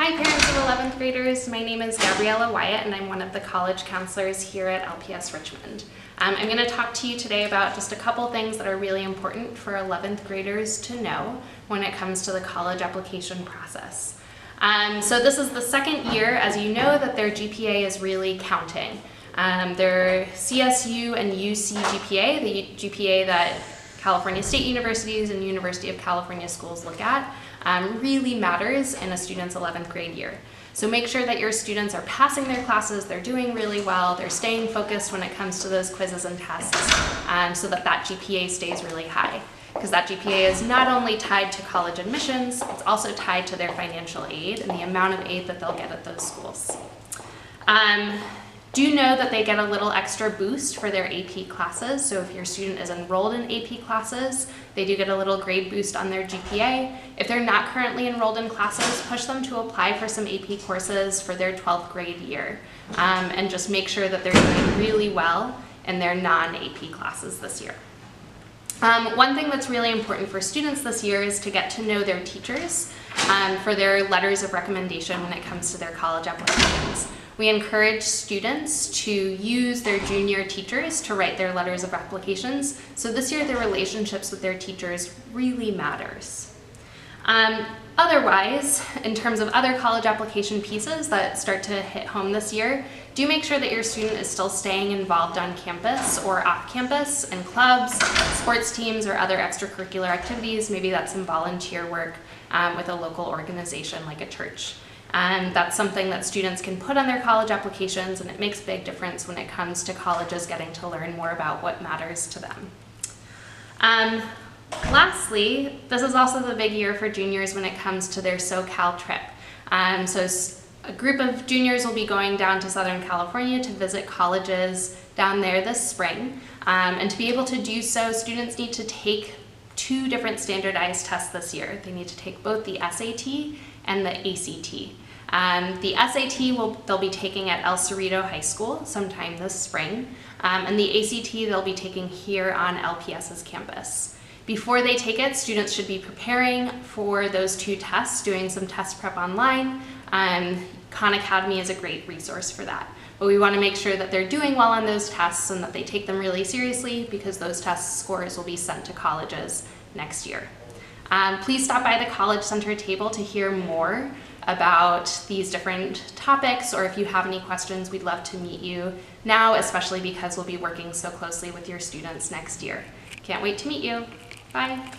Hi parents of 11th graders, my name is Gabriella Wyatt and I'm one of the college counselors here at LPS Richmond. I'm going to talk to you today about just a couple things that are really important for 11th graders to know when it comes to the college application process. So this is the second year, as you know, that their GPA is really counting. Their CSU and UC GPA, the GPA that California State Universities and University of California schools look at, really matters in a student's 11th grade year. So make sure that your students are passing their classes, they're doing really well, they're staying focused when it comes to those quizzes and tests, so that that GPA stays really high. Because that GPA is not only tied to college admissions, it's also tied to their financial aid and the amount of aid that they'll get at those schools. Do know that they get a little extra boost for their AP classes. So if your student is enrolled in AP classes, they do get a little grade boost on their GPA. If they're not currently enrolled in classes, push them to apply for some AP courses for their 12th grade year. And just make sure that they're doing really well in their non-AP classes this year. One thing that's really important for students this year is to get to know their teachers for their letters of recommendation when it comes to their college applications. We encourage students to use their junior teachers to write their letters of applications. So this year, their relationships with their teachers really matters. Otherwise, in terms of other college application pieces that start to hit home this year, do make sure that your student is still staying involved on campus or off campus in clubs, sports teams, or other extracurricular activities. Maybe that's some volunteer work with a local organization like a church. That's something that students can put on their college applications, and it makes a big difference when it comes to colleges getting to learn more about what matters to them. Lastly, this is also the big year for juniors when it comes to their SoCal trip. So a group of juniors will be going down to Southern California to visit colleges down there this spring. And to be able to do so, students need to take 2 different standardized tests this year. They need to take both the SAT and the ACT. The SAT they'll be taking at El Cerrito High School sometime this spring, and the ACT they'll be taking here on LPS's campus. Before they take it, students should be preparing for those 2 tests, doing some test prep online. Khan Academy is a great resource for that. But we want to make sure that they're doing well on those tests and that they take them really seriously, because those test scores will be sent to colleges next year. Please stop by the College Center table to hear more about these different topics, or if you have any questions, we'd love to meet you now, especially because we'll be working so closely with your students next year. Can't wait to meet you. Bye.